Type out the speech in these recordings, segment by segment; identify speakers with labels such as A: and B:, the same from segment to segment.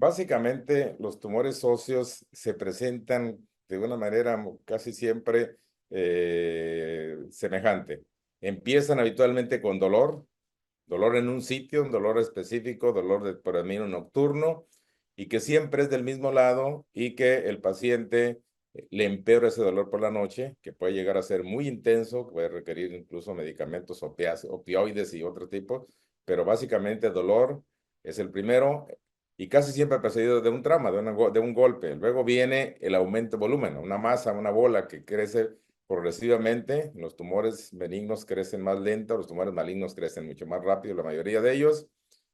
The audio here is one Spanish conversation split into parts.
A: Básicamente, los tumores óseos se presentan de una manera casi siempre semejante. Empiezan habitualmente con dolor, dolor en un sitio, un dolor específico, dolor de predominio nocturno, y que siempre es del mismo lado y que el paciente le empeora ese dolor por la noche, que puede llegar a ser muy intenso, puede requerir incluso medicamentos opioides y otro tipo, pero básicamente dolor es el primero y casi siempre precedido de un trauma, de un golpe. Luego viene el aumento de volumen, una masa, una bola que crece progresivamente. Los tumores benignos crecen más lento, los tumores malignos crecen mucho más rápido, la mayoría de ellos.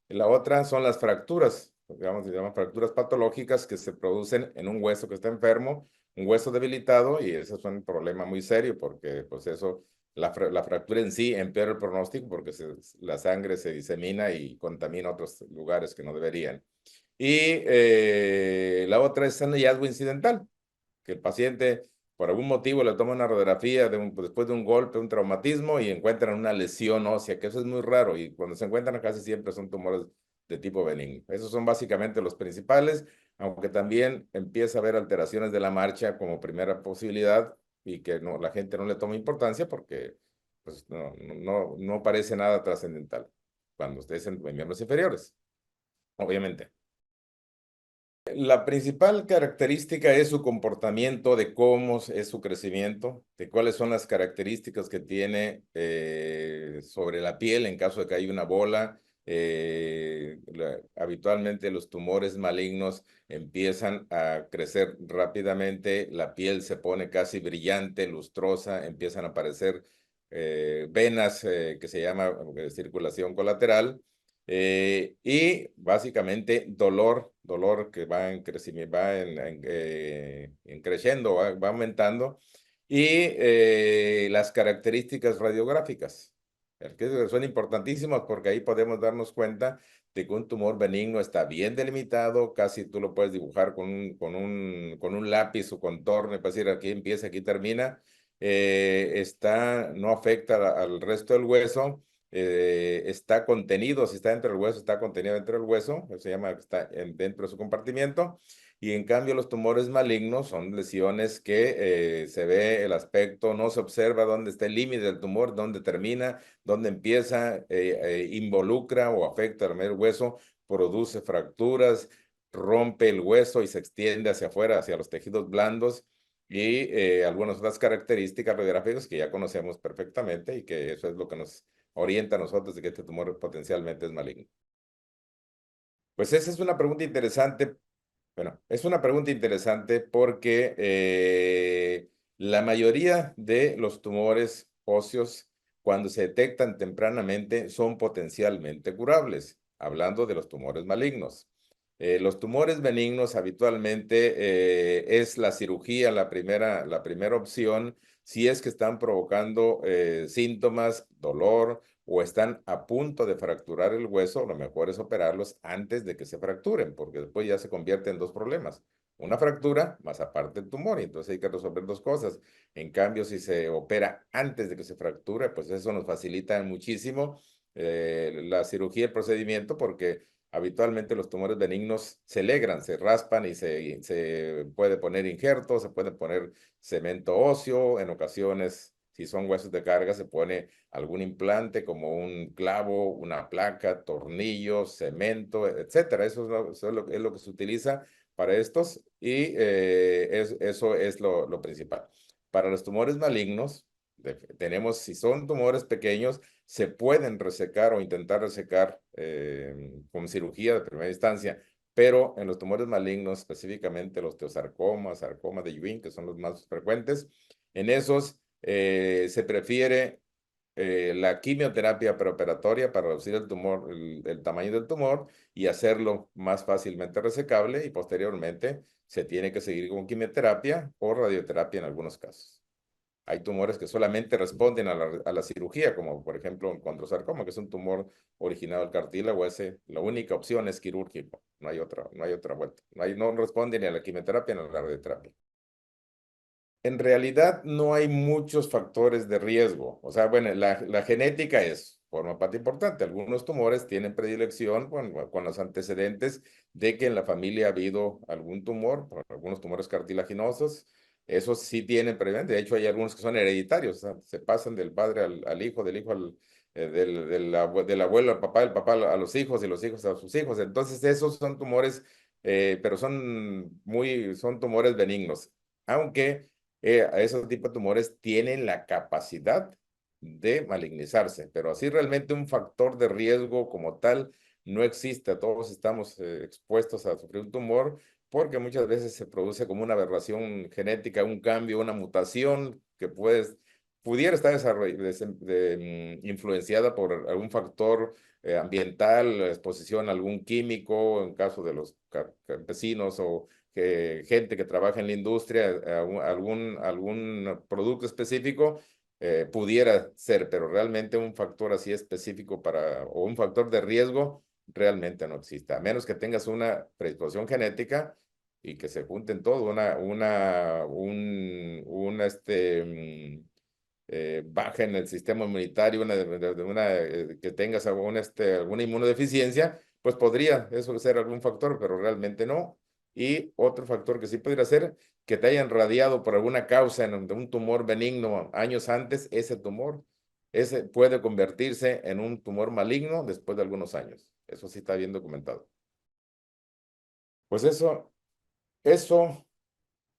A: Y la otra son las fracturas, digamos, se llaman fracturas patológicas que se producen en un hueso que está enfermo, un hueso debilitado, y ese es un problema muy serio porque pues eso, la fractura en sí empeora el pronóstico porque la sangre se disemina y contamina otros lugares que no deberían. Y la otra es un hallazgo incidental, que el paciente por algún motivo le toma una radiografía después de un golpe, un traumatismo y encuentran una lesión ósea, que eso es muy raro y cuando se encuentran casi siempre son tumores de tipo benigno. Esos son básicamente los principales, aunque también empieza a haber alteraciones de la marcha como primera posibilidad y que no, la gente no le toma importancia porque pues, no parece nada trascendental cuando estés en miembros inferiores, obviamente. La principal característica es su comportamiento, de cómo es su crecimiento, de cuáles son las características que tiene sobre la piel en caso de que haya una bola. Habitualmente los tumores malignos empiezan a crecer rápidamente, la piel se pone casi brillante, lustrosa, empiezan a aparecer venas que se llama circulación colateral. Y básicamente dolor que va en crecimiento, va en creciendo, va aumentando. Y las características radiográficas, que son importantísimas porque ahí podemos darnos cuenta de que un tumor benigno está bien delimitado, casi tú lo puedes dibujar con un lápiz o contorno, y puedes decir aquí empieza, aquí termina. No afecta al resto del hueso, está contenido, si está dentro del hueso, está contenido dentro del hueso, se llama, está dentro de su compartimiento, y en cambio los tumores malignos son lesiones que se ve el aspecto, no se observa dónde está el límite del tumor, dónde termina, dónde empieza, involucra o afecta al medio hueso, produce fracturas, rompe el hueso y se extiende hacia afuera, hacia los tejidos blandos, y algunas otras características radiográficas que ya conocemos perfectamente y que eso es lo que nos orienta a nosotros de que este tumor potencialmente es maligno. Pues esa es una pregunta interesante. Bueno, es una pregunta interesante porque la mayoría de los tumores óseos, cuando se detectan tempranamente, son potencialmente curables, hablando de los tumores malignos. Los tumores benignos habitualmente es la cirugía la primera opción si es que están provocando síntomas, dolor o están a punto de fracturar el hueso. Lo mejor es operarlos antes de que se fracturen, porque después ya se convierte en dos problemas. Una fractura más aparte el tumor, y entonces hay que resolver dos cosas. En cambio, si se opera antes de que se fracture, pues eso nos facilita muchísimo la cirugía, el procedimiento, porque habitualmente los tumores benignos se alegran, se raspan y se puede poner injertos, se puede poner cemento óseo, en ocasiones, si son huesos de carga, se pone algún implante como un clavo, una placa, tornillos, cemento, etcétera. Eso es lo que se utiliza para estos y eso es lo principal. Para los tumores malignos, tenemos, si son tumores pequeños, se pueden resecar o intentar resecar con cirugía de primera instancia, pero en los tumores malignos, específicamente los osteosarcomas, sarcoma de Ewing, que son los más frecuentes, en esos se prefiere la quimioterapia preoperatoria para reducir el tumor, el tamaño del tumor y hacerlo más fácilmente resecable, y posteriormente se tiene que seguir con quimioterapia o radioterapia en algunos casos. Hay tumores que solamente responden a la cirugía, como por ejemplo un condrosarcoma, que es un tumor originado del cartílago. La única opción es quirúrgico, no hay otra vuelta. No responde ni a la quimioterapia ni a la radioterapia. En realidad no hay muchos factores de riesgo. O sea, bueno, la genética es forma parte importante. Algunos tumores tienen predilección con los antecedentes de que en la familia ha habido algún tumor, algunos tumores cartilaginosos. Esos sí tienen predilección. De hecho, hay algunos que son hereditarios, o sea, se pasan del padre al hijo, del hijo del abuelo al papá, del papá a los hijos y los hijos a sus hijos. Entonces, esos son tumores, pero son tumores benignos. Aunque esos tipos de tumores tienen la capacidad de malignizarse, pero así realmente un factor de riesgo como tal no existe. Todos estamos expuestos a sufrir un tumor porque muchas veces se produce como una aberración genética, un cambio, una mutación que pudiera estar influenciada por algún factor ambiental, exposición a algún químico, en caso de los campesinos o gente que trabaja en la industria, algún producto específico, pudiera ser, pero realmente un factor así específico o un factor de riesgo realmente no existe, a menos que tengas una predisposición genética y que se junten todo, baja en el sistema inmunitario, que tengas alguna inmunodeficiencia, pues podría eso ser algún factor, pero realmente no. Y otro factor que sí podría ser que te hayan radiado por alguna causa en un tumor benigno años antes, ese puede convertirse en un tumor maligno después de algunos años. Eso sí está bien documentado. Pues eso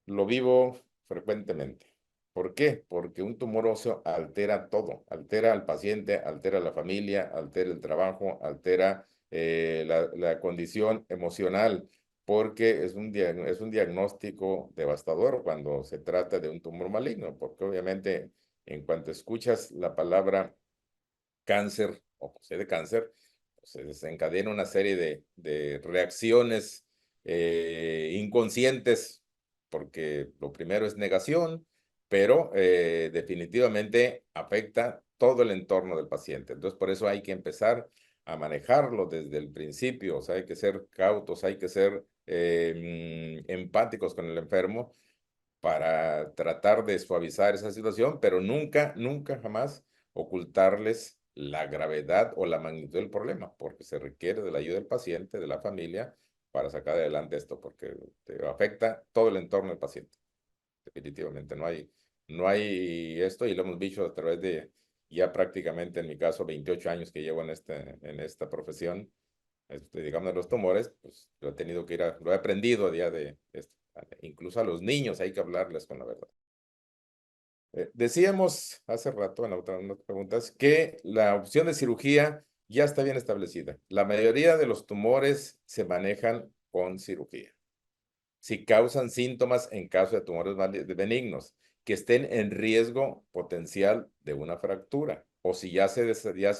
A: lo vivo frecuentemente. ¿Por qué? Porque un tumor óseo altera todo, altera al paciente, altera a la familia, altera el trabajo, altera la condición emocional, porque es un diagnóstico devastador cuando se trata de un tumor maligno, porque obviamente en cuanto escuchas la palabra cáncer o posee de cáncer, pues, se desencadena una serie de reacciones inconscientes, porque lo primero es negación, pero definitivamente afecta todo el entorno del paciente. Entonces, por eso hay que empezar a manejarlo desde el principio, o sea, hay que ser cautos, hay que ser empáticos con el enfermo para tratar de suavizar esa situación, pero nunca, nunca, jamás ocultarles la gravedad o la magnitud del problema, porque se requiere de la ayuda del paciente, de la familia, para sacar adelante esto, porque te afecta todo el entorno del paciente. Definitivamente no hay esto, y lo hemos dicho a través de ya prácticamente, en mi caso, 28 años que llevo en esta profesión, digamos, de los tumores, pues lo he aprendido a día de esto. Incluso a los niños hay que hablarles con la verdad. Decíamos hace rato en unas preguntas que la opción de cirugía ya está bien establecida. La mayoría de los tumores se manejan con cirugía. Si causan síntomas en caso de tumores benignos, que estén en riesgo potencial de una fractura, o si ya se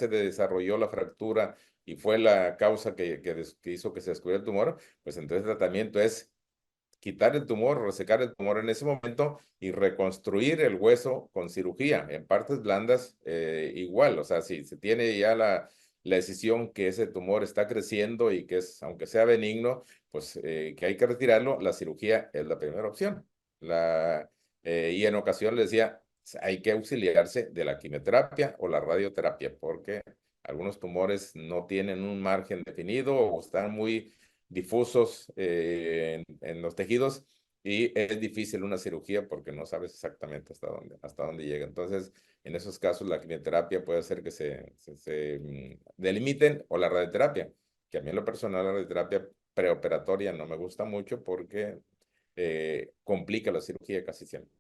A: desarrolló la fractura y fue la causa que hizo que se descubriera el tumor, pues entonces el tratamiento es quitar el tumor, resecar el tumor en ese momento y reconstruir el hueso con cirugía. En partes blandas, igual, o sea, si se tiene ya la decisión que ese tumor está creciendo y que aunque sea benigno, pues que hay que retirarlo, la cirugía es la primera opción. Y en ocasión le decía, hay que auxiliarse de la quimioterapia o la radioterapia, porque algunos tumores no tienen un margen definido o están muy difusos en los tejidos, y es difícil una cirugía porque no sabes exactamente hasta dónde llega. Entonces, en esos casos, la quimioterapia puede hacer que se delimiten, o la radioterapia, que a mí en lo personal la radioterapia preoperatoria no me gusta mucho porque complica la cirugía casi siempre.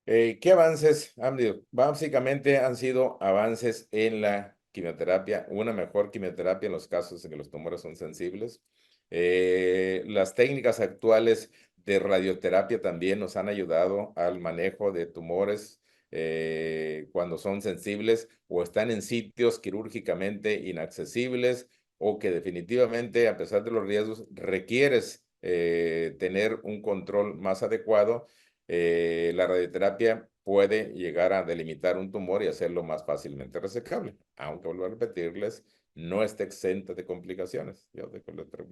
A: ¿Qué avances han habido? Básicamente han sido avances en la quimioterapia, una mejor quimioterapia en los casos en que los tumores son sensibles. Las técnicas actuales de radioterapia también nos han ayudado al manejo de tumores cuando son sensibles o están en sitios quirúrgicamente inaccesibles, o que definitivamente, a pesar de los riesgos, requieres tener un control más adecuado. La radioterapia puede llegar a delimitar un tumor y hacerlo más fácilmente resecable, aunque, vuelvo a repetirles, no está exenta de complicaciones.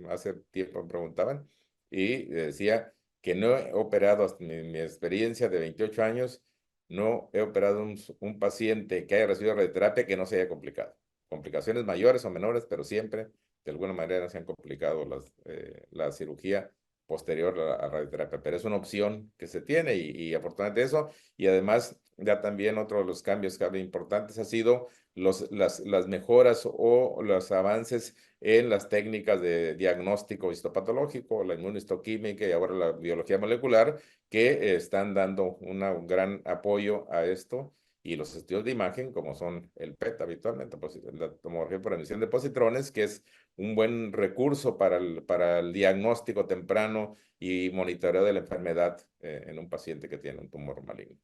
A: Hace tiempo me preguntaban y decía que no he operado, hasta mi experiencia de 28 años, no he operado un paciente que haya recibido radioterapia que no se haya complicado. Complicaciones mayores o menores, pero siempre de alguna manera se han complicado la cirugía posterior a radioterapia, pero es una opción que se tiene y afortunadamente eso, y además ya también otro de los cambios importantes ha sido las mejoras o los avances en las técnicas de diagnóstico histopatológico, la inmunohistoquímica y ahora la biología molecular, que están dando un gran apoyo a esto. Y los estudios de imagen, como son el PET habitualmente, pues, la tomografía por emisión de positrones, que es un buen recurso para el diagnóstico temprano y monitoreo de la enfermedad en un paciente que tiene un tumor maligno.